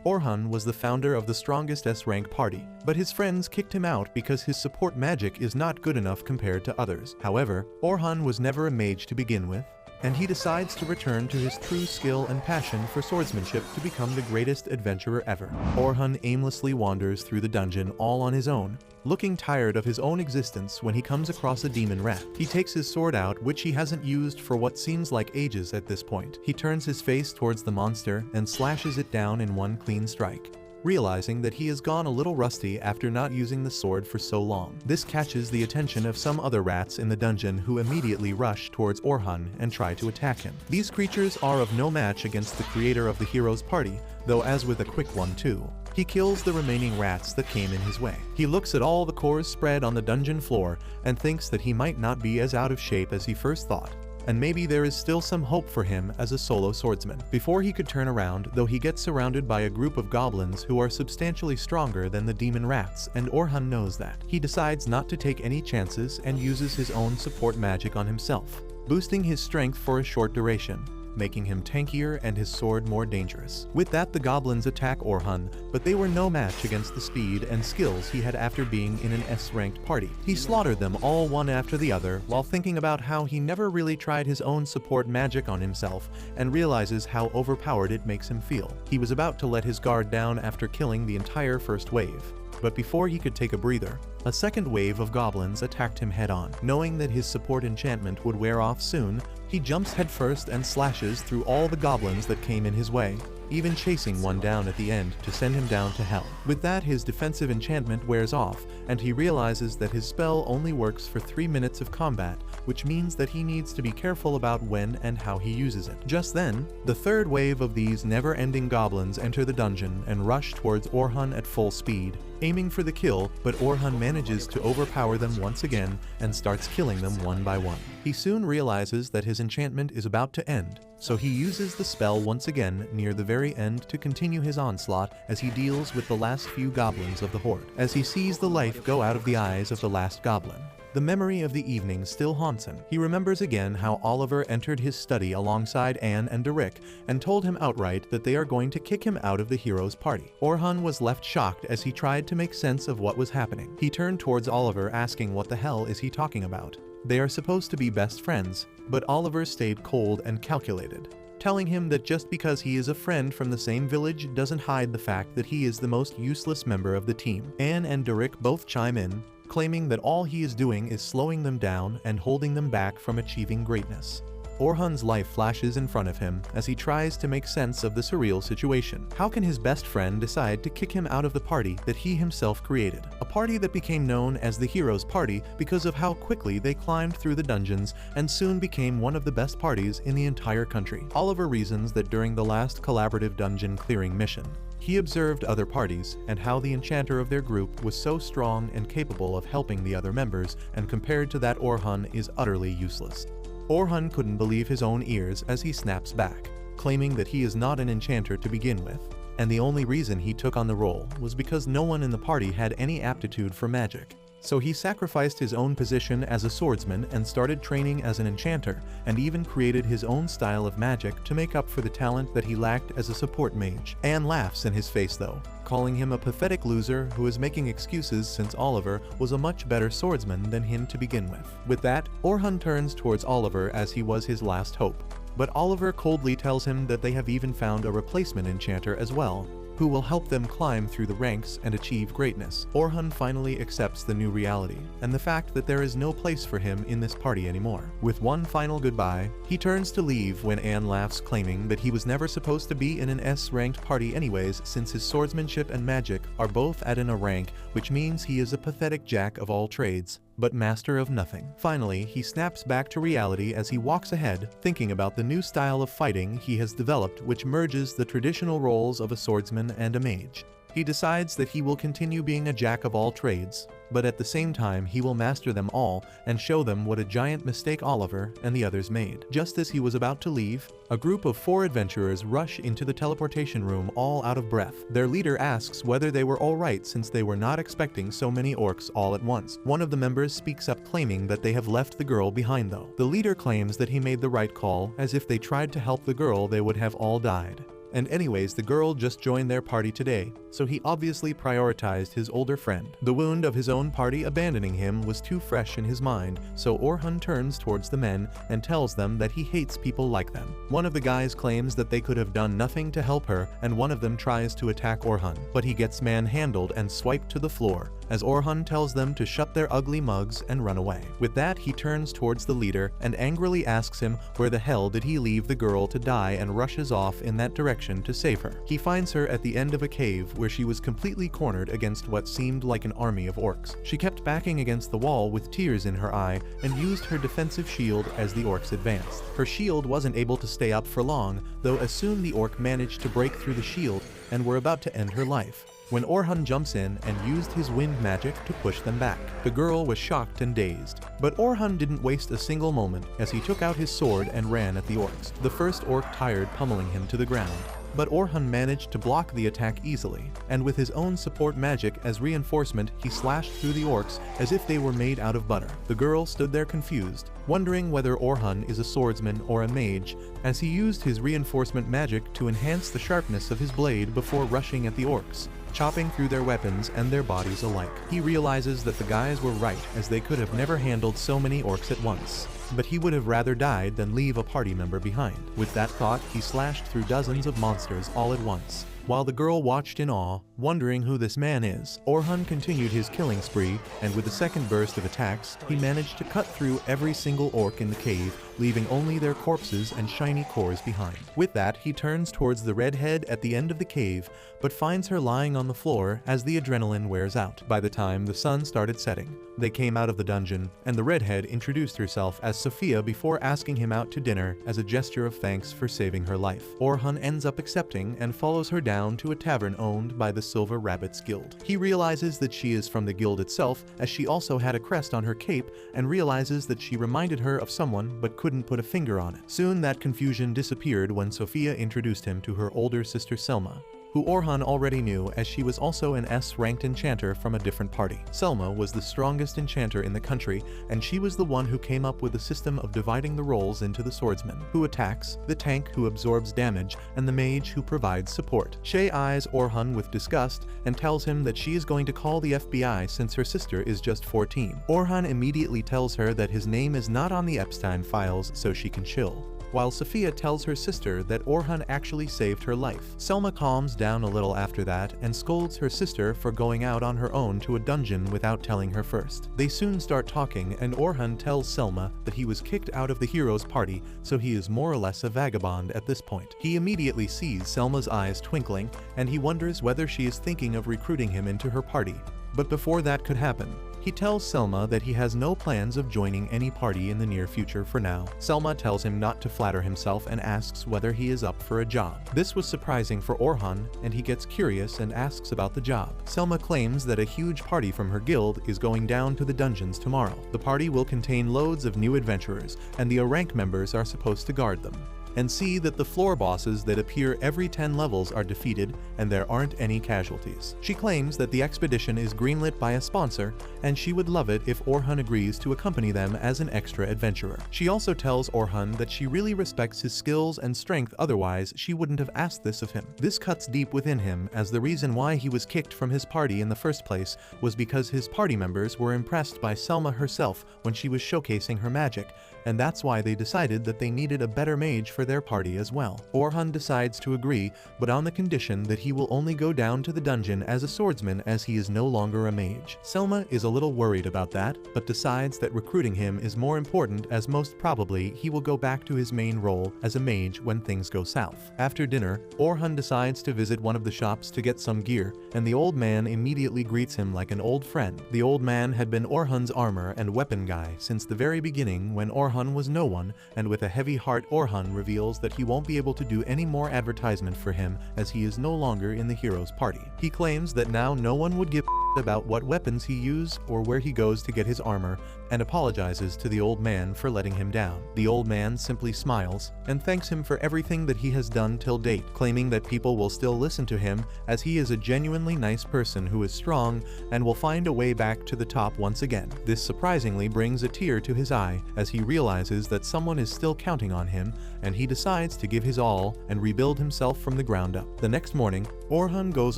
Orhun was the founder of the strongest S-rank party, but his friends kicked him out because his support magic is not good enough compared to others. However, Orhun was never a mage to begin with, and he decides to return to his true skill and passion for swordsmanship to become the greatest adventurer ever. Orhun aimlessly wanders through the dungeon all on his own, looking tired of his own existence when he comes across a demon rat. He takes his sword out, which he hasn't used for what seems like ages at this point. He turns his face towards the monster and slashes it down in one clean strike, realizing that he has gone a little rusty after not using the sword for so long. This catches the attention of some other rats in the dungeon, who immediately rush towards Orhun and try to attack him. These creatures are of no match against the creator of the hero's party, though as with a quick 1-2. He kills the remaining rats that came in his way. He looks at all the cores spread on the dungeon floor and thinks that he might not be as out of shape as he first thought, and maybe there is still some hope for him as a solo swordsman. Before he could turn around, though, he gets surrounded by a group of goblins who are substantially stronger than the demon rats, and Orhun knows that. He decides not to take any chances and uses his own support magic on himself, boosting his strength for a short duration, making him tankier and his sword more dangerous. With that, the goblins attack Orhun, but they were no match against the speed and skills he had after being in an S-ranked party. He slaughtered them all one after the other while thinking about how he never really tried his own support magic on himself, and realizes how overpowered it makes him feel. He was about to let his guard down after killing the entire first wave, but before he could take a breather, a second wave of goblins attacked him head-on. Knowing that his support enchantment would wear off soon, he jumps headfirst and slashes through all the goblins that came in his way, even chasing one down at the end to send him down to hell. With that, his defensive enchantment wears off, and he realizes that his spell only works for 3 minutes of combat, which means that he needs to be careful about when and how he uses it. Just then, the third wave of these never-ending goblins enter the dungeon and rush towards Orhun at full speed, aiming for the kill, but Orhun manages to overpower them once again and starts killing them one by one. He soon realizes that his enchantment is about to end, so he uses the spell once again near the very end to continue his onslaught as he deals with the last few goblins of the horde. As he sees the life go out of the eyes of the last goblin, the memory of the evening still haunts him. He remembers again how Oliver entered his study alongside Anne and Derek and told him outright that they are going to kick him out of the hero's party. Orhun was left shocked as he tried to make sense of what was happening. He turned towards Oliver, asking what the hell is he talking about. They are supposed to be best friends, but Oliver stayed cold and calculated, telling him that just because he is a friend from the same village doesn't hide the fact that he is the most useless member of the team. Anne and Derek both chime in, claiming that all he is doing is slowing them down and holding them back from achieving greatness. Orhun's life flashes in front of him as he tries to make sense of the surreal situation. How can his best friend decide to kick him out of the party that he himself created? A party that became known as the Hero's Party because of how quickly they climbed through the dungeons and soon became one of the best parties in the entire country. Oliver reasons that during the last collaborative dungeon clearing mission, he observed other parties and how the enchanter of their group was so strong and capable of helping the other members, and compared to that, Orhun is utterly useless. Orhun couldn't believe his own ears as he snaps back, claiming that he is not an enchanter to begin with, and the only reason he took on the role was because no one in the party had any aptitude for magic. So he sacrificed his own position as a swordsman and started training as an enchanter, and even created his own style of magic to make up for the talent that he lacked as a support mage. Anne laughs in his face though, calling him a pathetic loser who is making excuses since Oliver was a much better swordsman than him to begin with. With that, Orhun turns towards Oliver as he was his last hope, but Oliver coldly tells him that they have even found a replacement enchanter as well, who will help them climb through the ranks and achieve greatness. Orhun finally accepts the new reality, and the fact that there is no place for him in this party anymore. With one final goodbye, he turns to leave when Anne laughs, claiming that he was never supposed to be in an S-ranked party anyways, since his swordsmanship and magic are both at an A rank, which means he is a pathetic jack of all trades, but master of nothing. Finally, he snaps back to reality as he walks ahead, thinking about the new style of fighting he has developed, which merges the traditional roles of a swordsman and a mage. He decides that he will continue being a jack of all trades, but at the same time he will master them all and show them what a giant mistake Oliver and the others made. Just as he was about to leave, a group of 4 adventurers rush into the teleportation room all out of breath. Their leader asks whether they were alright since they were not expecting so many orcs all at once. One of the members speaks up, claiming that they have left the girl behind though. The leader claims that he made the right call, as if they tried to help the girl they would have all died. And anyways, the girl just joined their party today, so he obviously prioritized his older friend. The wound of his own party abandoning him was too fresh in his mind, so Orhun turns towards the men and tells them that he hates people like them. One of the guys claims that they could have done nothing to help her, and one of them tries to attack Orhun, but he gets manhandled and swiped to the floor, as Orhun tells them to shut their ugly mugs and run away. With that, he turns towards the leader and angrily asks him where the hell did he leave the girl to die and rushes off in that direction to save her. He finds her at the end of a cave where she was completely cornered against what seemed like an army of orcs. She kept backing against the wall with tears in her eye and used her defensive shield as the orcs advanced. Her shield wasn't able to stay up for long, though as soon the orc managed to break through the shield and were about to end her life, when Orhun jumps in and used his wind magic to push them back. The girl was shocked and dazed, but Orhun didn't waste a single moment as he took out his sword and ran at the orcs. The first orc tired, pummeling him to the ground, but Orhun managed to block the attack easily, and with his own support magic as reinforcement, he slashed through the orcs as if they were made out of butter. The girl stood there confused, wondering whether Orhun is a swordsman or a mage, as he used his reinforcement magic to enhance the sharpness of his blade before rushing at the orcs, chopping through their weapons and their bodies alike. He realizes that the guys were right, as they could have never handled so many orcs at once, but he would have rather died than leave a party member behind. With that thought, he slashed through dozens of monsters all at once. While the girl watched in awe, wondering who this man is, Orhun continued his killing spree, and with the second burst of attacks, he managed to cut through every single orc in the cave, leaving only their corpses and shiny cores behind. With that, he turns towards the redhead at the end of the cave, but finds her lying on the floor as the adrenaline wears out. By the time the sun started setting, they came out of the dungeon, and the redhead introduced herself as Sophia before asking him out to dinner as a gesture of thanks for saving her life. Orhun ends up accepting and follows her down to a tavern owned by the Silver Rabbits Guild. He realizes that she is from the guild itself, as she also had a crest on her cape, and realizes that she reminded her of someone but couldn't put a finger on it. Soon that confusion disappeared when Sophia introduced him to her older sister Selma, who Orhun already knew, as she was also an S-ranked enchanter from a different party. Selma was the strongest enchanter in the country, and she was the one who came up with the system of dividing the roles into the swordsman, who attacks, the tank who absorbs damage, and the mage who provides support. Shay eyes Orhun with disgust and tells him that she is going to call the FBI since her sister is just 14. Orhun immediately tells her that his name is not on the Epstein files, so she can chill, while Sophia tells her sister that Orhun actually saved her life. Selma calms down a little after that and scolds her sister for going out on her own to a dungeon without telling her first. They soon start talking, and Orhun tells Selma that he was kicked out of the hero's party, so he is more or less a vagabond at this point. He immediately sees Selma's eyes twinkling, and he wonders whether she is thinking of recruiting him into her party. But before that could happen, he tells Selma that he has no plans of joining any party in the near future for now. Selma tells him not to flatter himself and asks whether he is up for a job. This was surprising for Orhun, and he gets curious and asks about the job. Selma claims that a huge party from her guild is going down to the dungeons tomorrow. The party will contain loads of new adventurers, and the rank members are supposed to guard them and see that the floor bosses that appear every 10 levels are defeated and there aren't any casualties. She claims that the expedition is greenlit by a sponsor, and she would love it if Orhun agrees to accompany them as an extra adventurer. She also tells Orhun that she really respects his skills and strength, otherwise she wouldn't have asked this of him. This cuts deep within him, as the reason why he was kicked from his party in the first place was because his party members were impressed by Selma herself when she was showcasing her magic, and that's why they decided that they needed a better mage for their party as well. Orhun decides to agree, but on the condition that he will only go down to the dungeon as a swordsman, as he is no longer a mage. Selma is a little worried about that, but decides that recruiting him is more important, as most probably he will go back to his main role as a mage when things go south. After dinner, Orhun decides to visit one of the shops to get some gear, and the old man immediately greets him like an old friend. The old man had been Orhun's armor and weapon guy since the very beginning, when Orhun was no one, and with a heavy heart Orhun reveals that he won't be able to do any more advertisement for him, as he is no longer in the hero's party. He claims that now no one would give about what weapons he uses or where he goes to get his armor, and apologizes to the old man for letting him down. The old man simply smiles and thanks him for everything that he has done till date, claiming that people will still listen to him as he is a genuinely nice person who is strong and will find a way back to the top once again. This surprisingly brings a tear to his eye as he realizes that someone is still counting on him, and he decides to give his all and rebuild himself from the ground up. The next morning, Orhun goes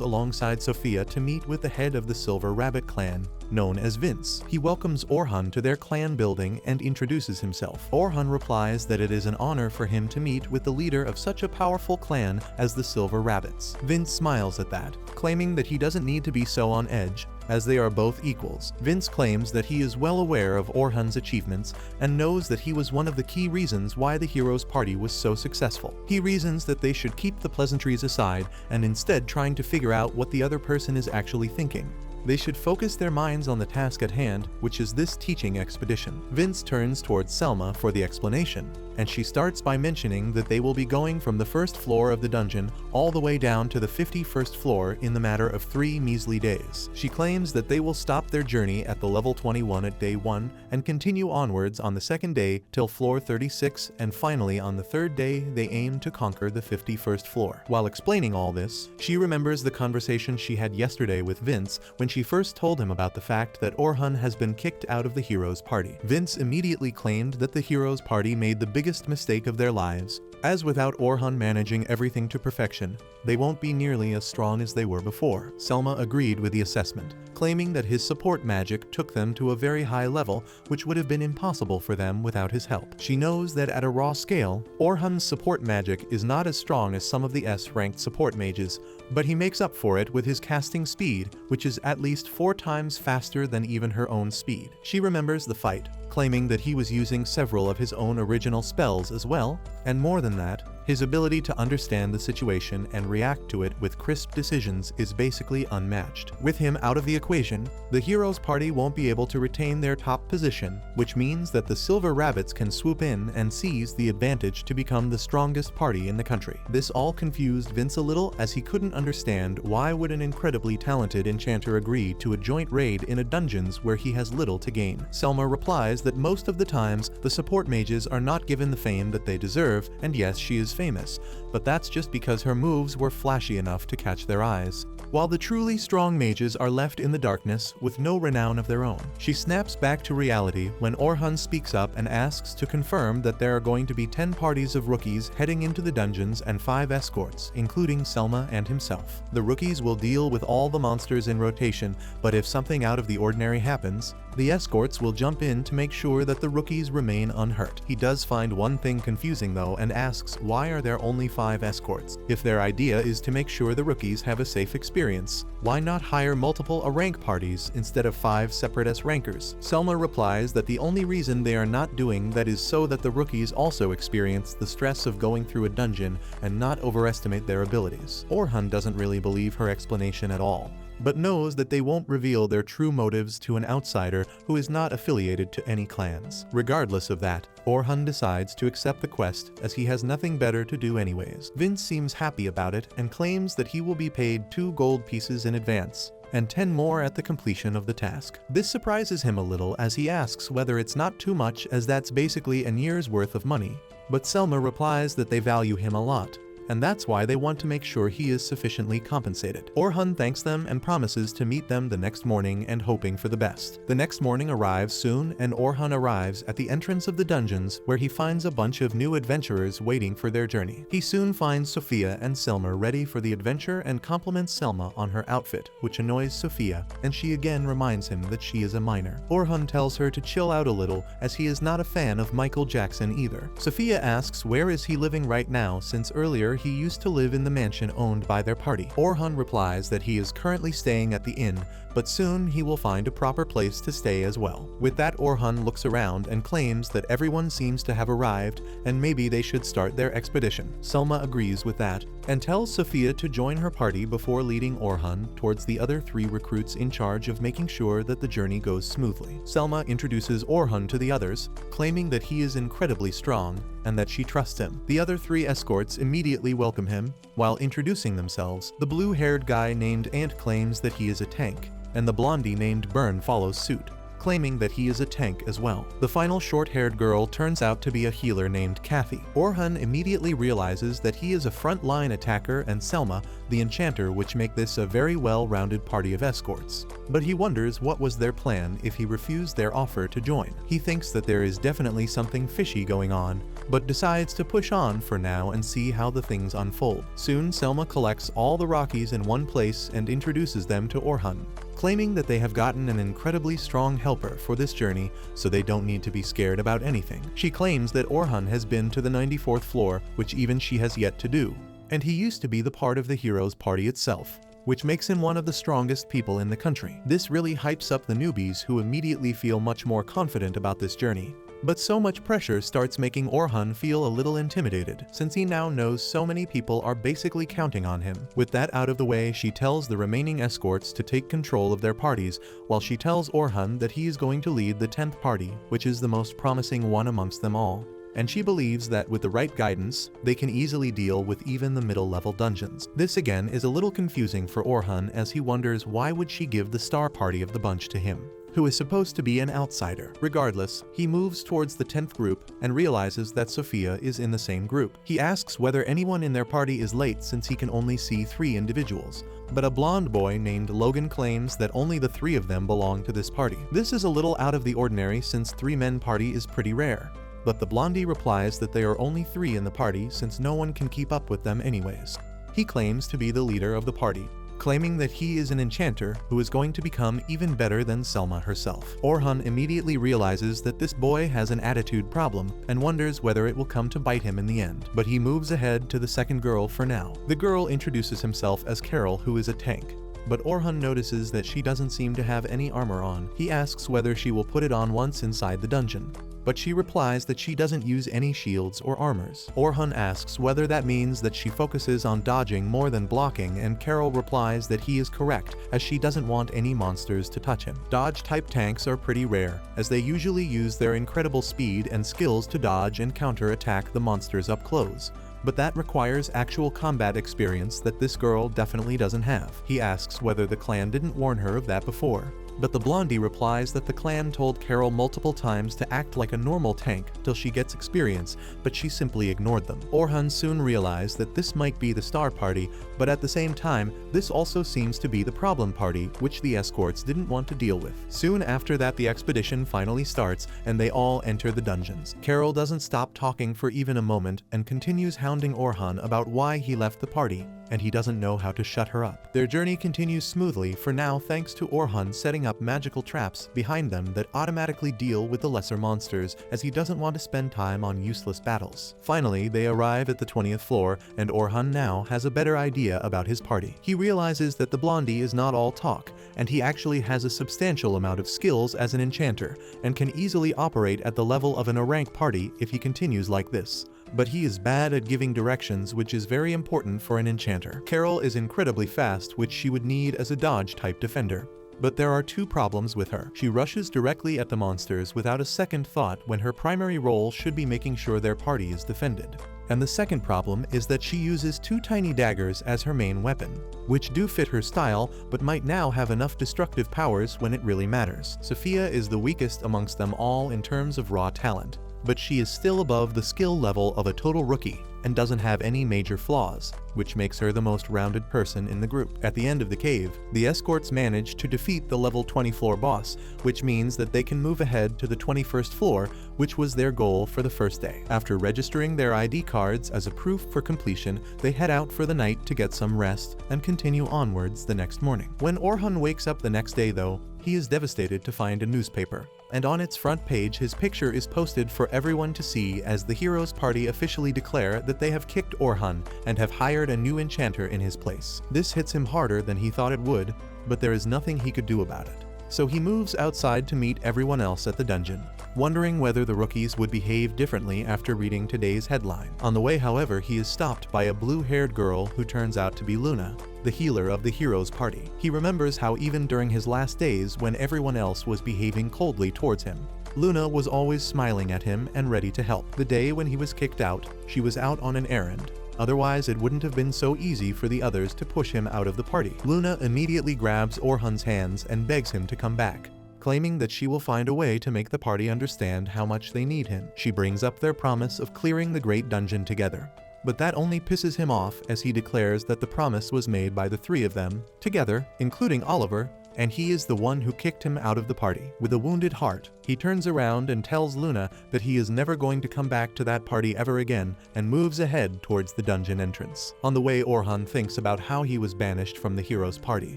alongside Sophia to meet with the head of the Silver Rabbit clan, known as Vince. He welcomes Orhun to their clan building and introduces himself. Orhun replies that it is an honor for him to meet with the leader of such a powerful clan as the Silver Rabbits. Vince smiles at that, claiming that he doesn't need to be so on edge, as they are both equals. Vince claims that he is well aware of Orhun's achievements and knows that he was one of the key reasons why the heroes' party was so successful. He reasons that they should keep the pleasantries aside and instead trying to figure out what the other person is actually thinking. They should focus their minds on the task at hand, which is this teaching expedition. Vince turns towards Selma for the explanation, and she starts by mentioning that they will be going from the first floor of the dungeon all the way down to the 51st floor in the matter of 3 measly days. She claims that they will stop their journey at the level 21 at day 1 and continue onwards on the second day till floor 36, and finally on the third day they aim to conquer the 51st floor. While explaining all this, she remembers the conversation she had yesterday with Vince when she first told him about the fact that Orhun has been kicked out of the heroes' party. Vince immediately claimed that the heroes' party made the biggest mistake of their lives, as without Orhun managing everything to perfection, they won't be nearly as strong as they were before. Selma agreed with the assessment, claiming that his support magic took them to a very high level, which would have been impossible for them without his help. She knows that at a raw scale, Orhun's support magic is not as strong as some of the S-ranked support mages, but he makes up for it with his casting speed, which is at least 4 times faster than even her own speed. She remembers the fight, claiming that he was using several of his own original spells as well, and more than that, his ability to understand the situation and react to it with crisp decisions is basically unmatched. With him out of the equation, the heroes' party won't be able to retain their top position, which means that the Silver Rabbits can swoop in and seize the advantage to become the strongest party in the country. This all confused Vince a little, as he couldn't understand why would an incredibly talented enchanter agree to a joint raid in a dungeons where he has little to gain. Selma replies that most of the times the support mages are not given the fame that they deserve, and yes, she is famous, but that's just because her moves were flashy enough to catch their eyes, while the truly strong mages are left in the darkness with no renown of their own. She snaps back to reality when Orhun speaks up and asks to confirm that there are going to be 10 parties of rookies heading into the dungeons and 5 escorts, including Selma and himself. The rookies will deal with all the monsters in rotation, but if something out of the ordinary happens, the escorts will jump in to make sure that the rookies remain unhurt. He does find one thing confusing though, and asks why are there only 5 escorts? If their idea is to make sure the rookies have a safe experience, why not hire multiple A-rank parties instead of 5 separate S-rankers? Selma replies that the only reason they are not doing that is so that the rookies also experience the stress of going through a dungeon and not overestimate their abilities. Orhun doesn't really believe her explanation at all, but knows that they won't reveal their true motives to an outsider who is not affiliated to any clans. Regardless of that, Orhun decides to accept the quest as he has nothing better to do anyways. Vince seems happy about it and claims that he will be paid 2 gold pieces in advance, and 10 more at the completion of the task. This surprises him a little as he asks whether it's not too much, as that's basically a year's worth of money, but Selma replies that they value him a lot, and that's why they want to make sure he is sufficiently compensated. Orhun thanks them and promises to meet them the next morning, and hoping for the best. The next morning arrives soon, and Orhun arrives at the entrance of the dungeons where he finds a bunch of new adventurers waiting for their journey. He soon finds Sophia and Selma ready for the adventure and compliments Selma on her outfit, which annoys Sophia, and she again reminds him that she is a minor. Orhun tells her to chill out a little, as he is not a fan of Michael Jackson either. Sophia asks where is he living right now, since earlier he used to live in the mansion owned by their party. Orhun replies that he is currently staying at the inn, but soon he will find a proper place to stay as well. With that, Orhun looks around and claims that everyone seems to have arrived and maybe they should start their expedition. Selma agrees with that and tells Sophia to join her party before leading Orhun towards the other 3 recruits in charge of making sure that the journey goes smoothly. Selma introduces Orhun to the others, claiming that he is incredibly strong and that she trusts him. The other 3 escorts immediately welcome him. While introducing themselves, the blue-haired guy named Ant claims that he is a tank, and the blondie named Burn follows suit, claiming that he is a tank as well. The final short-haired girl turns out to be a healer named Kathy. Orhun immediately realizes that he is a front-line attacker and Selma, the enchanter, which make this a very well-rounded party of escorts. But he wonders what was their plan if he refused their offer to join. He thinks that there is definitely something fishy going on, but decides to push on for now and see how the things unfold. Soon Selma collects all the Rockies in one place and introduces them to Orhun, claiming that they have gotten an incredibly strong helper for this journey, so they don't need to be scared about anything. She claims that Orhun has been to the 94th floor, which even she has yet to do, and he used to be the part of the heroes party itself, which makes him one of the strongest people in the country. This really hypes up the newbies, who immediately feel much more confident about this journey. But so much pressure starts making Orhun feel a little intimidated, since he now knows so many people are basically counting on him. With that out of the way, she tells the remaining escorts to take control of their parties, while she tells Orhun that he is going to lead the 10th party, which is the most promising one amongst them all. And she believes that with the right guidance, they can easily deal with even the middle-level dungeons. This again is a little confusing for Orhun, as he wonders why would she give the star party of the bunch to him, who is supposed to be an outsider. Regardless, he moves towards the 10th group and realizes that Sophia is in the same group. He asks whether anyone in their party is late, since he can only see 3 individuals, but a blonde boy named Logan claims that only the 3 of them belong to this party. This is a little out of the ordinary, since 3-man party is pretty rare, but the blondie replies that there are only 3 in the party since no one can keep up with them anyways. He claims to be the leader of the party, claiming that he is an enchanter who is going to become even better than Selma herself. Orhun immediately realizes that this boy has an attitude problem and wonders whether it will come to bite him in the end, but he moves ahead to the second girl for now. The girl introduces himself as Carol, who is a tank, but Orhun notices that she doesn't seem to have any armor on. He asks whether she will put it on once inside the dungeon, but she replies that she doesn't use any shields or armors. Orhun asks whether that means that she focuses on dodging more than blocking, and Carol replies that he is correct, as she doesn't want any monsters to touch him. Dodge-type tanks are pretty rare, as they usually use their incredible speed and skills to dodge and counter-attack the monsters up close, but that requires actual combat experience that this girl definitely doesn't have. He asks whether the clan didn't warn her of that before, but the blondie replies that the clan told Carol multiple times to act like a normal tank till she gets experience, but she simply ignored them. Orhun soon realized that this might be the star party, but at the same time, this also seems to be the problem party, which the escorts didn't want to deal with. Soon after that, the expedition finally starts, and they all enter the dungeons. Carol doesn't stop talking for even a moment and continues hounding Orhun about why he left the party, and he doesn't know how to shut her up. Their journey continues smoothly for now, thanks to Orhun setting up magical traps behind them that automatically deal with the lesser monsters, as he doesn't want to spend time on useless battles. Finally, they arrive at the 20th floor, and Orhun now has a better idea about his party. He realizes that the blondie is not all talk, and he actually has a substantial amount of skills as an enchanter, and can easily operate at the level of an A-rank party if he continues like this. But he is bad at giving directions, which is very important for an enchanter. Carol is incredibly fast, which she would need as a dodge-type defender. But there are 2 problems with her. She rushes directly at the monsters without a second thought, when her primary role should be making sure their party is defended. And the second problem is that she uses 2 tiny daggers as her main weapon, which do fit her style, but might now have enough destructive powers when it really matters. Sophia is the weakest amongst them all in terms of raw talent, but she is still above the skill level of a total rookie and doesn't have any major flaws, which makes her the most rounded person in the group. At the end of the cave, the escorts manage to defeat the level 20 floor boss, which means that they can move ahead to the 21st floor, which was their goal for the first day. After registering their ID cards as a proof for completion, they head out for the night to get some rest and continue onwards the next morning. When Orhun wakes up the next day though, he is devastated to find a newspaper, and on its front page his picture is posted for everyone to see, as the heroes party officially declare that they have kicked Orhun and have hired a new enchanter in his place. This hits him harder than he thought it would, but there is nothing he could do about it. So he moves outside to meet everyone else at the dungeon, wondering whether the rookies would behave differently after reading today's headline. On the way, however, he is stopped by a blue-haired girl who turns out to be Luna, the healer of the heroes party. He remembers how even during his last days, when everyone else was behaving coldly towards him, Luna was always smiling at him and ready to help. The day when he was kicked out, she was out on an errand, Otherwise, it wouldn't have been so easy for the others to push him out of the party. Luna immediately grabs Orhun's hands and begs him to come back, claiming that she will find a way to make the party understand how much they need him. She brings up their promise of clearing the Great Dungeon together. But that only pisses him off, as he declares that the promise was made by the three of them, together, including Oliver, and he is the one who kicked him out of the party. With a wounded heart, he turns around and tells Luna that he is never going to come back to that party ever again, and moves ahead towards the dungeon entrance. On the way, Orhun thinks about how he was banished from the heroes' party.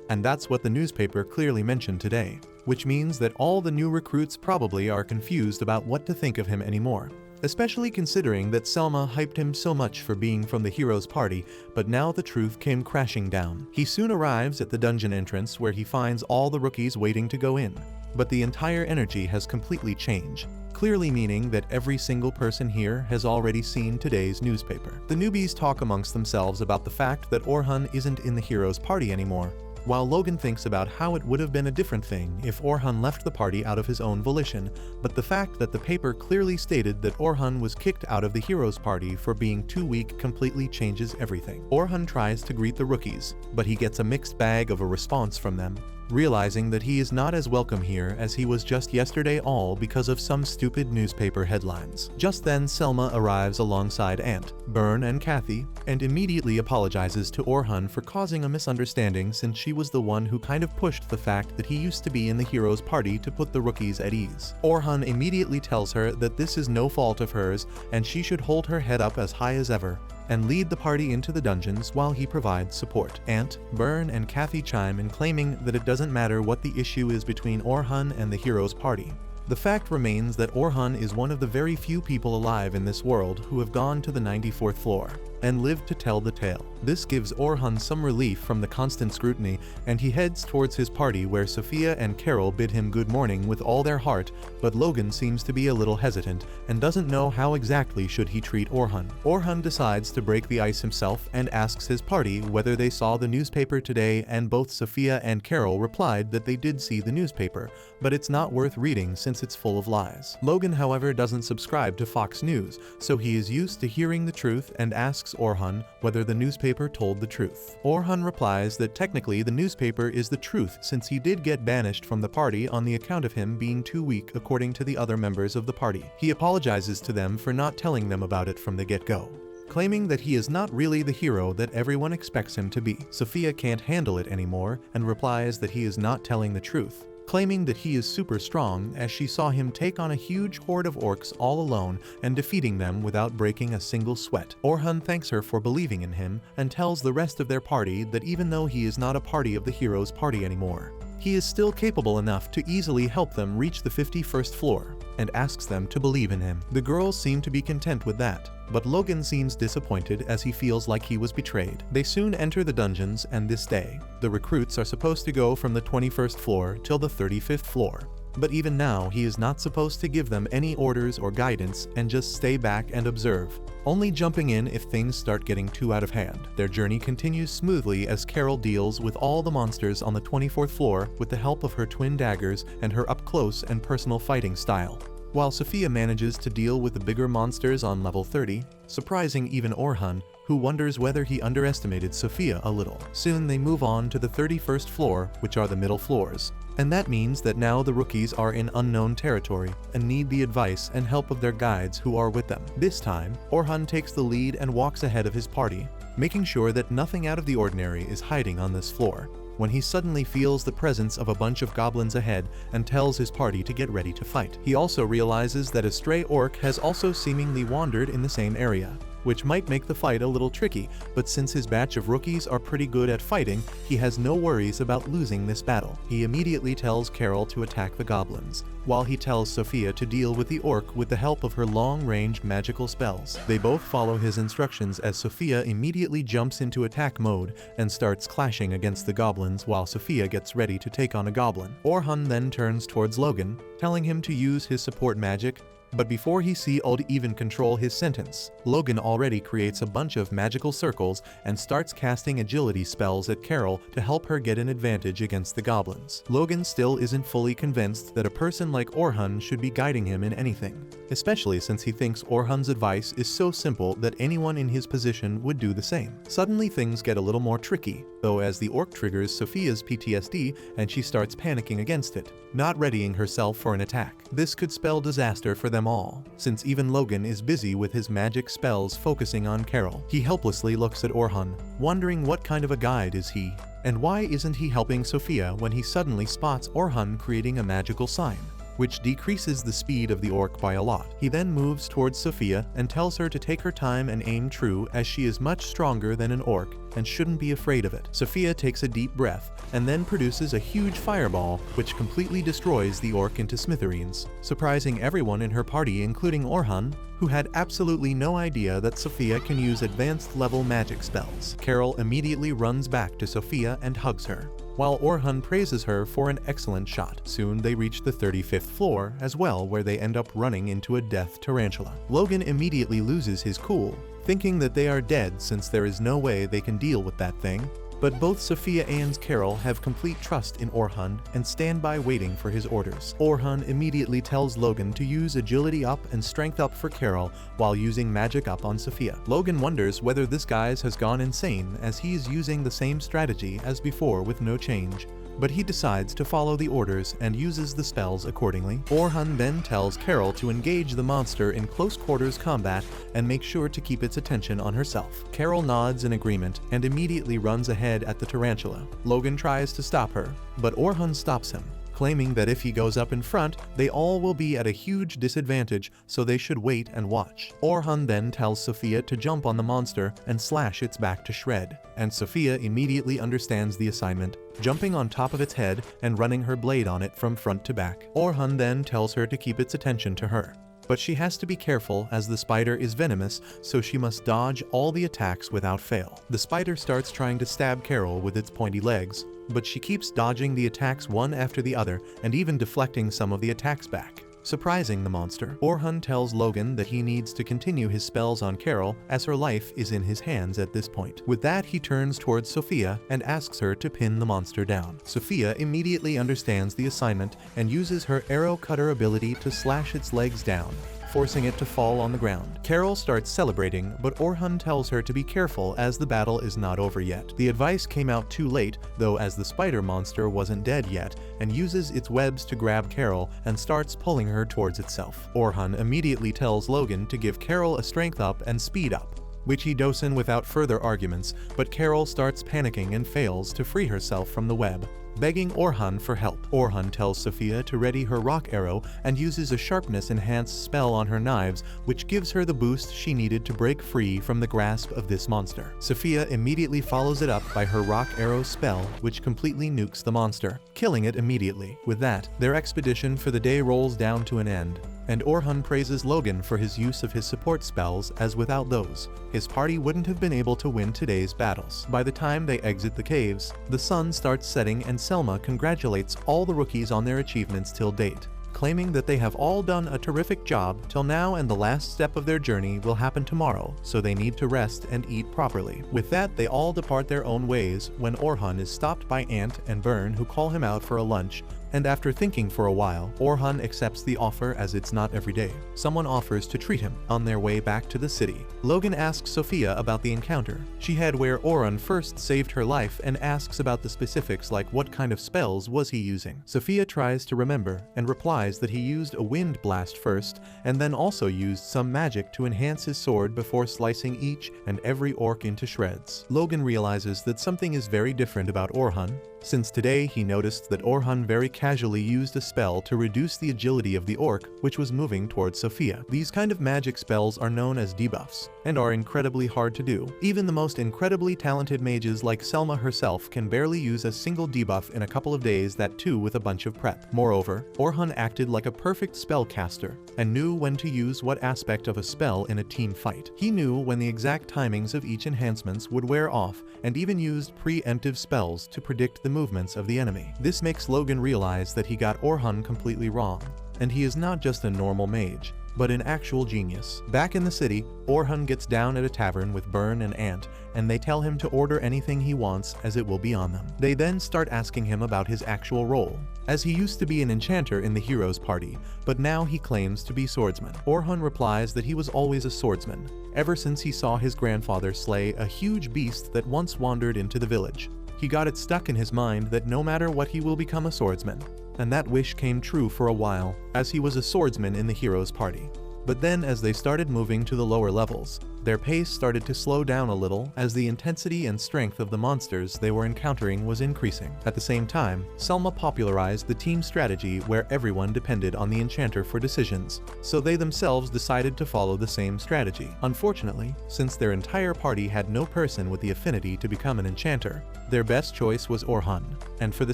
And that's what the newspaper clearly mentioned today, which means that all the new recruits probably are confused about what to think of him anymore. Especially considering that Selma hyped him so much for being from the heroes' party, but now the truth came crashing down. He soon arrives at the dungeon entrance, where he finds all the rookies waiting to go in. But the entire energy has completely changed, clearly meaning that every single person here has already seen today's newspaper. The newbies talk amongst themselves about the fact that Orhun isn't in the heroes' party anymore, while Logan thinks about how it would have been a different thing if Orhun left the party out of his own volition, but the fact that the paper clearly stated that Orhun was kicked out of the heroes' party for being too weak completely changes everything. Orhun tries to greet the rookies, but he gets a mixed bag of a response from them, realizing that he is not as welcome here as he was just yesterday, all because of some stupid newspaper headlines. Just then, Selma arrives alongside Ant, Byrne, and Kathy, and immediately apologizes to Orhun for causing a misunderstanding, since she was the one who kind of pushed the fact that he used to be in the heroes' party to put the rookies at ease. Orhun immediately tells her that this is no fault of hers, and she should hold her head up as high as ever, and lead the party into the dungeons while he provides support. Ant, Byrne, and Kathy chime in, claiming that it doesn't matter what the issue is between Orhun and the heroes' party. The fact remains that Orhun is one of the very few people alive in this world who have gone to the 94th floor and lived to tell the tale. This gives Orhun some relief from the constant scrutiny, and he heads towards his party, where Sophia and Carol bid him good morning with all their heart, but Logan seems to be a little hesitant and doesn't know how exactly should he treat Orhun. Orhun decides to break the ice himself and asks his party whether they saw the newspaper today, and both Sophia and Carol replied that they did see the newspaper, but it's not worth reading since it's full of lies. Logan, however, doesn't subscribe to Fox News, so he is used to hearing the truth and asks Orhun whether the newspaper told the truth. Orhun replies that technically the newspaper is the truth, since he did get banished from the party on the account of him being too weak according to the other members of the party. He apologizes to them for not telling them about it from the get-go, claiming that he is not really the hero that everyone expects him to be. Sophia can't handle it anymore and replies that he is not telling the truth, claiming that he is super strong, as she saw him take on a huge horde of orcs all alone and defeating them without breaking a single sweat. Orhun thanks her for believing in him and tells the rest of their party that even though he is not a party of the heroes' party anymore, he is still capable enough to easily help them reach the 51st floor, and asks them to believe in him. The girls seem to be content with that, but Logan seems disappointed, as he feels like he was betrayed. They soon enter the dungeons, and this day, the recruits are supposed to go from the 21st floor till the 35th floor. But even now, he is not supposed to give them any orders or guidance and just stay back and observe, only jumping in if things start getting too out of hand. Their journey continues smoothly as Carol deals with all the monsters on the 24th floor with the help of her twin daggers and her up-close and personal fighting style, while Sophia manages to deal with the bigger monsters on level 30, surprising even Orhun, who wonders whether he underestimated Sophia a little. Soon they move on to the 31st floor, which are the middle floors, and that means that now the rookies are in unknown territory and need the advice and help of their guides who are with them. This time, Orhun takes the lead and walks ahead of his party, making sure that nothing out of the ordinary is hiding on this floor, when he suddenly feels the presence of a bunch of goblins ahead and tells his party to get ready to fight. He also realizes that a stray orc has also seemingly wandered in the same area, which might make the fight a little tricky, but since his batch of rookies are pretty good at fighting, he has no worries about losing this battle. He immediately tells Carol to attack the goblins, while he tells Sophia to deal with the orc with the help of her long-range magical spells. They both follow his instructions, as Sophia immediately jumps into attack mode and starts clashing against the goblins while Sophia gets ready to take on a goblin. Orhun then turns towards Logan, telling him to use his support magic, But before he could even control his sentence, Logan already creates a bunch of magical circles and starts casting agility spells at Carol to help her get an advantage against the goblins. Logan still isn't fully convinced that a person like Orhun should be guiding him in anything, especially since he thinks Orhun's advice is so simple that anyone in his position would do the same. Suddenly things get a little more tricky, though, as the orc triggers Sophia's PTSD and she starts panicking against it, not readying herself for an attack. This could spell disaster for them all, since even Logan is busy with his magic spells focusing on Carol. He helplessly looks at Orhun, wondering what kind of a guide is he, and why isn't he helping Sophia when he suddenly spots Orhun creating a magical sign, which decreases the speed of the orc by a lot. He then moves towards Sophia and tells her to take her time and aim true, as she is much stronger than an orc and shouldn't be afraid of it. Sophia takes a deep breath and then produces a huge fireball which completely destroys the orc into smithereens, surprising everyone in her party including Orhun, who had absolutely no idea that Sophia can use advanced level magic spells. Carol immediately runs back to Sophia and hugs her, while Orhun praises her for an excellent shot. Soon they reach the 35th floor as well, where they end up running into a death tarantula. Logan immediately loses his cool, thinking that they are dead since there is no way they can deal with that thing. But both Sophia and Carol have complete trust in Orhun and stand by waiting for his orders. Orhun immediately tells Logan to use agility up and strength up for Carol while using magic up on Sophia. Logan wonders whether this guy has gone insane, as he is using the same strategy as before with no change, but he decides to follow the orders and uses the spells accordingly. Orhun then tells Carol to engage the monster in close quarters combat and make sure to keep its attention on herself. Carol nods in agreement and immediately runs ahead at the tarantula. Logan tries to stop her, but Orhun stops him, claiming that if he goes up in front, they all will be at a huge disadvantage, so they should wait and watch. Orhun then tells Sophia to jump on the monster and slash its back to shred, and Sophia immediately understands the assignment, jumping on top of its head and running her blade on it from front to back. Orhun then tells her to keep its attention to her, but she has to be careful as the spider is venomous, so she must dodge all the attacks without fail. The spider starts trying to stab Carol with its pointy legs, but she keeps dodging the attacks one after the other and even deflecting some of the attacks back, surprising the monster. Orhun tells Logan that he needs to continue his spells on Carol, as her life is in his hands at this point. With that, he turns towards Sophia and asks her to pin the monster down. Sophia immediately understands the assignment and uses her arrow cutter ability to slash its legs down, forcing it to fall on the ground. Carol starts celebrating, but Orhun tells her to be careful as the battle is not over yet. The advice came out too late, though, as the spider monster wasn't dead yet and uses its webs to grab Carol and starts pulling her towards itself. Orhun immediately tells Logan to give Carol a strength up and speed up, which he does without further arguments, but Carol starts panicking and fails to free herself from the web, begging Orhun for help. Orhun tells Sophia to ready her rock arrow and uses a sharpness enhanced spell on her knives, which gives her the boost she needed to break free from the grasp of this monster. Sophia immediately follows it up by her rock arrow spell, which completely nukes the monster, killing it immediately. With that, their expedition for the day rolls down to an end, and Orhun praises Logan for his use of his support spells, as without those, his party wouldn't have been able to win today's battles. By the time they exit the caves, the sun starts setting and Selma congratulates all the rookies on their achievements till date, claiming that they have all done a terrific job till now and the last step of their journey will happen tomorrow, so they need to rest and eat properly. With that, they all depart their own ways when Orhun is stopped by Ant and Byrne, who call him out for a lunch, and after thinking for a while, Orhun accepts the offer, as it's not every day someone offers to treat him. On their way back to the city, Logan asks Sophia about the encounter she had where Orhun first saved her life and asks about the specifics, like what kind of spells was he using. Sophia tries to remember and replies that he used a wind blast first and then also used some magic to enhance his sword before slicing each and every orc into shreds. Logan realizes that something is very different about Orhun, since today he noticed that Orhun very casually used a spell to reduce the agility of the orc, which was moving towards Sophia. These kind of magic spells are known as debuffs, and are incredibly hard to do. Even the most incredibly talented mages like Selma herself can barely use a single debuff in a couple of days, that too with a bunch of prep. Moreover, Orhun acted like a perfect spellcaster, and knew when to use what aspect of a spell in a team fight. He knew when the exact timings of each enhancements would wear off, and even used preemptive spells to predict the movements of the enemy. This makes Logan realize that he got Orhun completely wrong, and he is not just a normal mage. but an actual genius. Back in the city, Orhun gets down at a tavern with Byrne and Ant, and they tell him to order anything he wants as it will be on them. They then start asking him about his actual role, as he used to be an enchanter in the hero's party, but now he claims to be swordsman. Orhun replies that he was always a swordsman, ever since he saw his grandfather slay a huge beast that once wandered into the village. He got it stuck in his mind that no matter what he will become a swordsman, and that wish came true for a while, as he was a swordsman in the hero's party. But then as they started moving to the lower levels, their pace started to slow down a little as the intensity and strength of the monsters they were encountering was increasing. At the same time, Selma popularized the team strategy where everyone depended on the enchanter for decisions, so they themselves decided to follow the same strategy. Unfortunately, since their entire party had no person with the affinity to become an enchanter, their best choice was Orhun, and for the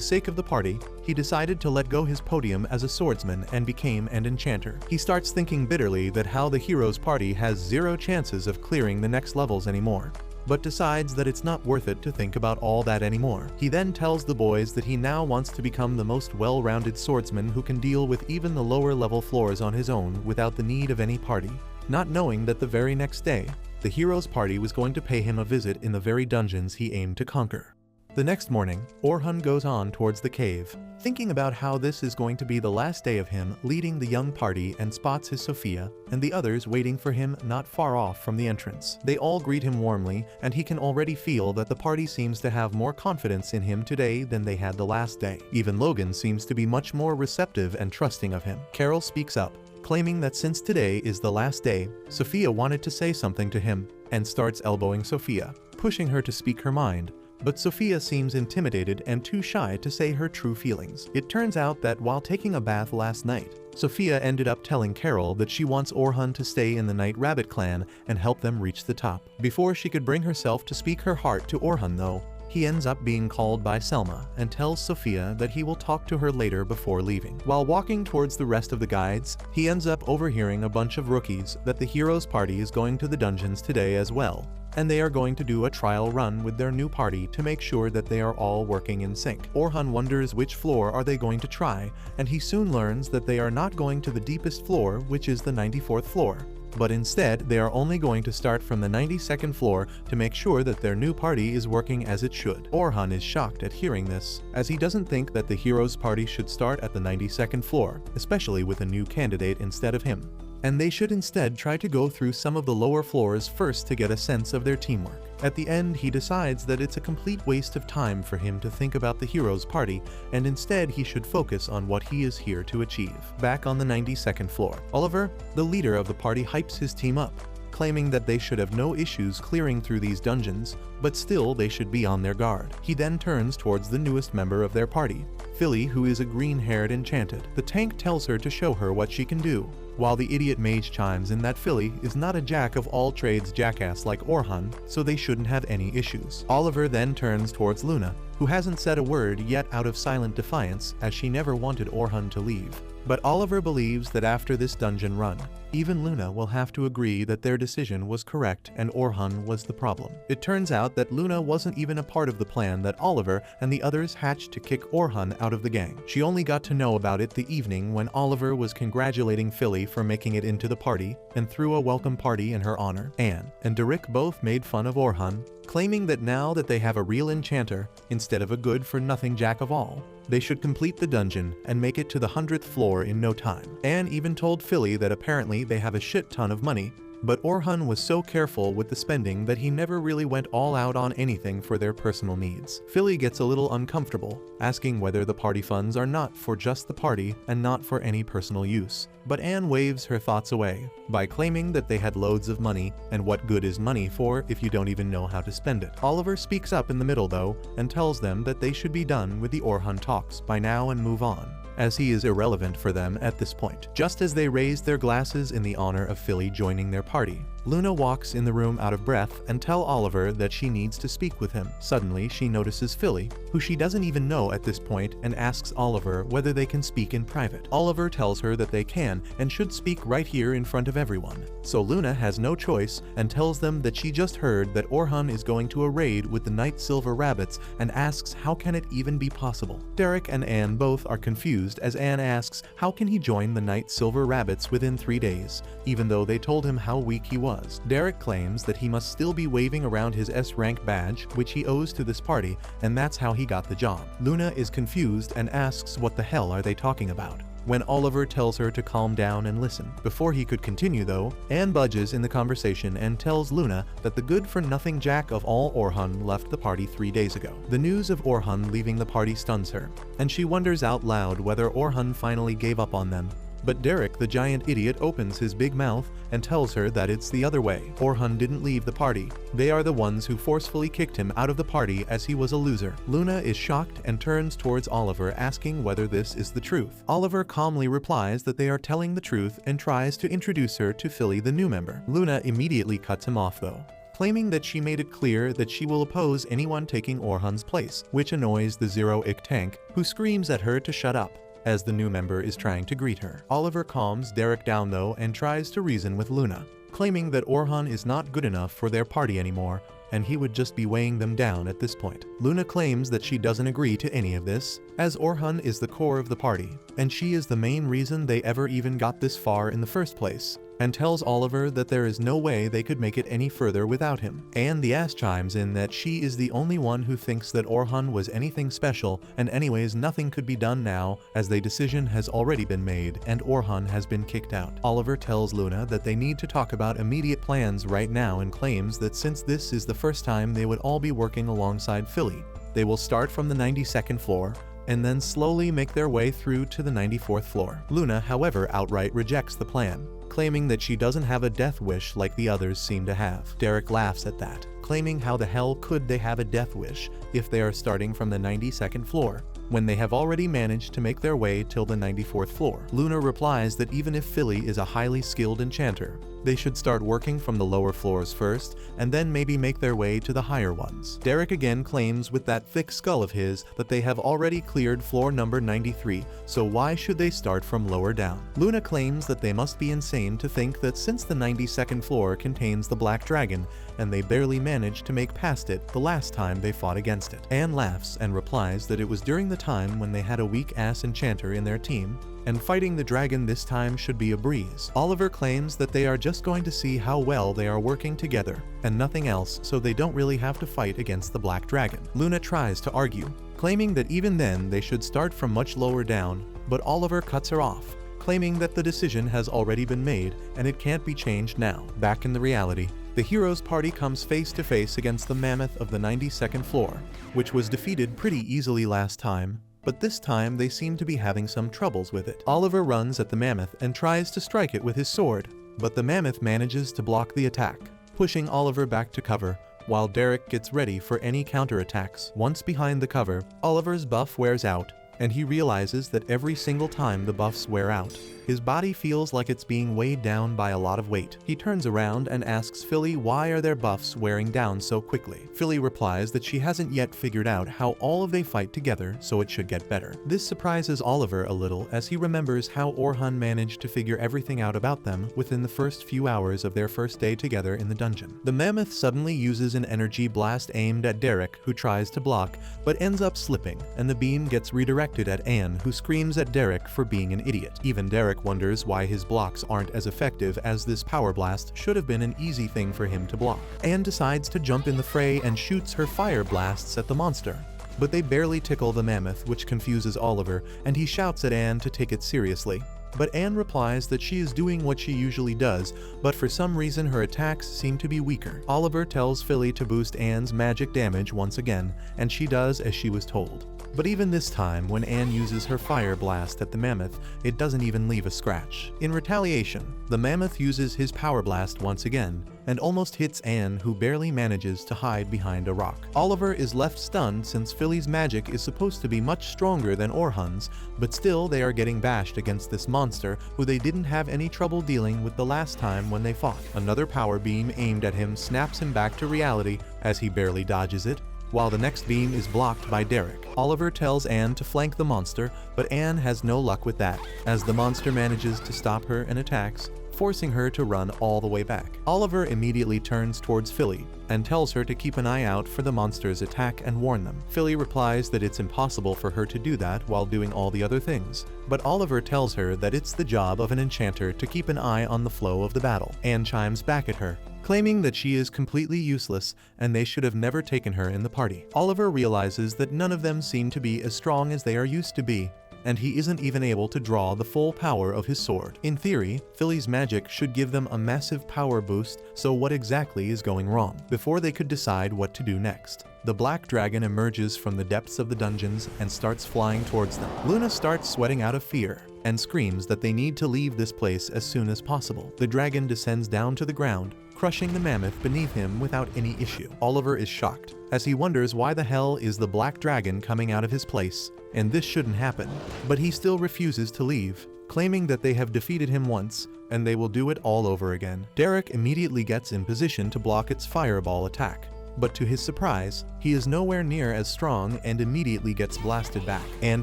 sake of the party, he decided to let go his podium as a swordsman and became an enchanter. He starts thinking bitterly that how the hero's party has zero chances of clearing the next levels anymore, but decides that it's not worth it to think about all that anymore. He then tells the boys that he now wants to become the most well-rounded swordsman who can deal with even the lower level floors on his own without the need of any party, not knowing that the very next day, the hero's party was going to pay him a visit in the very dungeons he aimed to conquer. The next morning, Orhun goes on towards the cave, thinking about how this is going to be the last day of him leading the young party, and spots his Sophia and the others waiting for him not far off from the entrance. They all greet him warmly, and he can already feel that the party seems to have more confidence in him today than they had the last day. Even Logan seems to be much more receptive and trusting of him. Carol speaks up, claiming that since today is the last day, Sophia wanted to say something to him, and starts elbowing Sophia, pushing her to speak her mind. But Sophia seems intimidated and too shy to say her true feelings. It turns out that while taking a bath last night, Sophia ended up telling Carol that she wants Orhun to stay in the Night Rabbit clan and help them reach the top. Before she could bring herself to speak her heart to Orhun though, he ends up being called by Selma and tells Sophia that he will talk to her later before leaving. While walking towards the rest of the guides, he ends up overhearing a bunch of rookies that the hero's party is going to the dungeons today as well, and they are going to do a trial run with their new party to make sure that they are all working in sync. Orhun wonders which floor are they going to try, and he soon learns that they are not going to the deepest floor, which is the 94th floor. But instead, they are only going to start from the 92nd floor to make sure that their new party is working as it should. Orhun is shocked at hearing this, as he doesn't think that the hero's party should start at the 92nd floor, especially with a new candidate instead of him, and they should instead try to go through some of the lower floors first to get a sense of their teamwork. At the end, he decides that it's a complete waste of time for him to think about the hero's party, and instead he should focus on what he is here to achieve. Back on the 92nd floor, Oliver, the leader of the party, hypes his team up, claiming that they should have no issues clearing through these dungeons, but still they should be on their guard. He then turns towards the newest member of their party, Philly, who is a green-haired enchanted. The tank tells her to show her what she can do, while the idiot mage chimes in that Philly is not a jack-of-all-trades jackass like Orhun, so they shouldn't have any issues. Oliver then turns towards Luna, who hasn't said a word yet out of silent defiance, as she never wanted Orhun to leave. But Oliver believes that after this dungeon run, even Luna will have to agree that their decision was correct and Orhun was the problem. It turns out that Luna wasn't even a part of the plan that Oliver and the others hatched to kick Orhun out of the gang. She only got to know about it the evening when Oliver was congratulating Philly for making it into the party and threw a welcome party in her honor. Anne and Derek both made fun of Orhun, claiming that now that they have a real enchanter instead of a good-for-nothing jack-of-all, they should complete the dungeon and make it to the 100th floor in no time. Anne even told Philly that apparently they have a shit ton of money, but Orhun was so careful with the spending that he never really went all out on anything for their personal needs. Philly gets a little uncomfortable, asking whether the party funds are not for just the party and not for any personal use. But Anne waves her thoughts away by claiming that they had loads of money, and what good is money for if you don't even know how to spend it. Oliver speaks up in the middle though and tells them that they should be done with the Orhun talks by now and move on, as he is irrelevant for them at this point. Just as they raised their glasses in the honor of Philly joining their party, Luna walks in the room out of breath and tells Oliver that she needs to speak with him. Suddenly, she notices Philly, who she doesn't even know at this point, and asks Oliver whether they can speak in private. Oliver tells her that they can and should speak right here in front of everyone. So Luna has no choice and tells them that she just heard that Orhun is going to a raid with the Night Silver Rabbits and asks how can it even be possible. Derek and Anne both are confused as Anne asks how can he join the Night Silver Rabbits within 3 days, even though they told him how weak he was. Derek claims that he must still be waving around his S-rank badge, which he owes to this party, and that's how he got the job. Luna is confused and asks what the hell are they talking about, when Oliver tells her to calm down and listen. Before he could continue though, Anne budges in the conversation and tells Luna that the good-for-nothing jack of all Orhun left the party 3 days ago. The news of Orhun leaving the party stuns her, and she wonders out loud whether Orhun finally gave up on them. But Derek, the giant idiot, opens his big mouth and tells her that it's the other way. Orhun didn't leave the party. They are the ones who forcefully kicked him out of the party as he was a loser. Luna is shocked and turns towards Oliver asking whether this is the truth. Oliver calmly replies that they are telling the truth and tries to introduce her to Philly, the new member. Luna immediately cuts him off though, claiming that she made it clear that she will oppose anyone taking Orhun's place, which annoys the Zero-ick tank, who screams at her to shut up as the new member is trying to greet her. Oliver calms Derek down though and tries to reason with Luna, claiming that Orhun is not good enough for their party anymore and he would just be weighing them down at this point. Luna claims that she doesn't agree to any of this, as Orhun is the core of the party, and she is the main reason they ever even got this far in the first place, and tells Oliver that there is no way they could make it any further without him. And the ass chimes in that she is the only one who thinks that Orhun was anything special, and anyways nothing could be done now as the decision has already been made and Orhun has been kicked out. Oliver tells Luna that they need to talk about immediate plans right now and claims that since this is the first time they would all be working alongside Philly, they will start from the 92nd floor and then slowly make their way through to the 94th floor. Luna, however, outright rejects the plan, claiming that she doesn't have a death wish like the others seem to have. Derek laughs at that, claiming how the hell could they have a death wish if they are starting from the 92nd floor, when they have already managed to make their way till the 94th floor. Luna replies that even if Philly is a highly skilled enchanter, they should start working from the lower floors first, and then maybe make their way to the higher ones. Derek again claims with that thick skull of his that they have already cleared floor number 93, so why should they start from lower down? Luna claims that they must be insane to think that since the 92nd floor contains the Black Dragon, and they barely managed to make past it the last time they fought against it. Anne laughs and replies that it was during the time when they had a weak-ass enchanter in their team, and fighting the dragon this time should be a breeze. Oliver claims that they are just going to see how well they are working together, and nothing else, so they don't really have to fight against the Black Dragon. Luna tries to argue, claiming that even then they should start from much lower down, but Oliver cuts her off, claiming that the decision has already been made and it can't be changed now. Back in the reality, the heroes' party comes face to face against the mammoth of the 92nd floor, which was defeated pretty easily last time, but this time they seem to be having some troubles with it. Oliver runs at the mammoth and tries to strike it with his sword, but the mammoth manages to block the attack, pushing Oliver back to cover, while Derek gets ready for any counterattacks. Once behind the cover, Oliver's buff wears out, and he realizes that every single time the buffs wear out, his body feels like it's being weighed down by a lot of weight. He turns around and asks Philly why are their buffs wearing down so quickly. Philly replies that she hasn't yet figured out how all of they fight together, so it should get better. This surprises Oliver a little as he remembers how Orhun managed to figure everything out about them within the first few hours of their first day together in the dungeon. The mammoth suddenly uses an energy blast aimed at Derek, who tries to block, but ends up slipping, and the beam gets redirected at Anne, who screams at Derek for being an idiot. Even Derek wonders why his blocks aren't as effective, as this power blast should have been an easy thing for him to block. Anne decides to jump in the fray and shoots her fire blasts at the monster, but they barely tickle the mammoth, which confuses Oliver, and he shouts at Anne to take it seriously. But Anne replies that she is doing what she usually does, but for some reason her attacks seem to be weaker. Oliver tells Philly to boost Anne's magic damage once again, and she does as she was told. But even this time, when Anne uses her fire blast at the mammoth, it doesn't even leave a scratch. In retaliation, the mammoth uses his power blast once again, and almost hits Anne, who barely manages to hide behind a rock. Oliver is left stunned since Philly's magic is supposed to be much stronger than Orhun's, but still they are getting bashed against this monster who they didn't have any trouble dealing with the last time when they fought. Another power beam aimed at him snaps him back to reality as he barely dodges it, while the next beam is blocked by Derek. Oliver tells Anne to flank the monster, but Anne has no luck with that, as the monster manages to stop her and attacks, forcing her to run all the way back. Oliver immediately turns towards Philly and tells her to keep an eye out for the monster's attack and warn them. Philly replies that it's impossible for her to do that while doing all the other things, but Oliver tells her that it's the job of an enchanter to keep an eye on the flow of the battle. Anne chimes back at her, claiming that she is completely useless and they should have never taken her in the party. Oliver realizes that none of them seem to be as strong as they are used to be, and he isn't even able to draw the full power of his sword. In theory, Philly's magic should give them a massive power boost, so what exactly is going wrong? Before they could decide what to do next, the black dragon emerges from the depths of the dungeons and starts flying towards them. Luna starts sweating out of fear and screams that they need to leave this place as soon as possible. The dragon descends down to the ground, crushing the mammoth beneath him without any issue. Oliver is shocked, as he wonders why the hell is the black dragon coming out of his place, and this shouldn't happen. But he still refuses to leave, claiming that they have defeated him once, and they will do it all over again. Derek immediately gets in position to block its fireball attack, but to his surprise, he is nowhere near as strong and immediately gets blasted back. Anne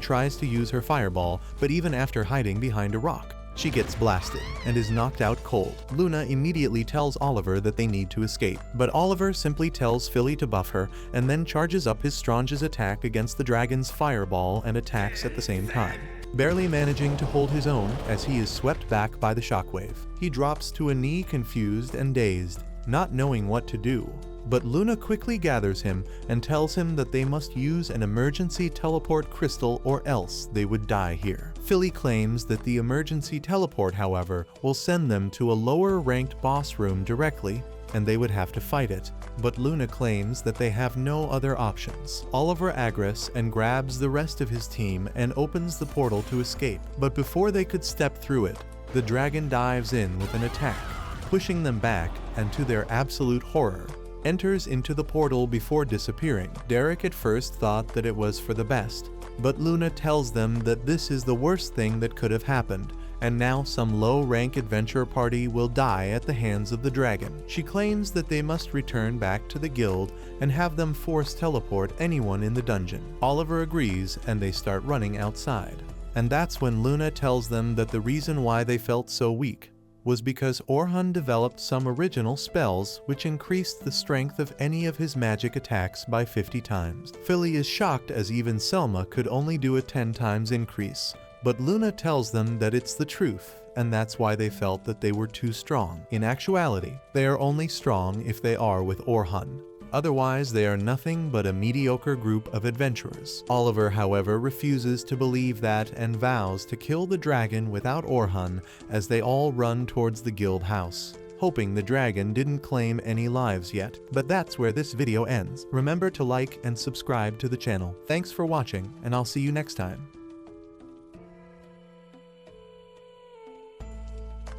tries to use her fireball, but even after hiding behind a rock, she gets blasted and is knocked out cold. Luna immediately tells Oliver that they need to escape, but Oliver simply tells Philly to buff her and then charges up his strongest attack against the dragon's fireball and attacks at the same time, barely managing to hold his own as he is swept back by the shockwave. He drops to a knee, confused and dazed, not knowing what to do. But Luna quickly gathers him and tells him that they must use an emergency teleport crystal or else they would die here. Philly claims that the emergency teleport, however, will send them to a lower ranked boss room directly, and they would have to fight it, but Luna claims that they have no other options. Oliver aggress and grabs the rest of his team and opens the portal to escape, but before they could step through it, the dragon dives in with an attack, pushing them back, and to their absolute horror, enters into the portal before disappearing. Derek at first thought that it was for the best, but Luna tells them that this is the worst thing that could have happened, and now some low-rank adventurer party will die at the hands of the dragon. She claims that they must return back to the guild and have them force teleport anyone in the dungeon. Oliver agrees and they start running outside. And that's when Luna tells them that the reason why they felt so weak was because Orhun developed some original spells which increased the strength of any of his magic attacks by 50 times. Philly is shocked as even Selma could only do a 10 times increase, but Luna tells them that it's the truth, and that's why they felt that they were too strong. In actuality, they are only strong if they are with Orhun. Otherwise, they are nothing but a mediocre group of adventurers. Oliver, however, refuses to believe that and vows to kill the dragon without Orhun as they all run towards the guild house, hoping the dragon didn't claim any lives yet. But that's where this video ends. Remember to like and subscribe to the channel. Thanks for watching, and I'll see you next time.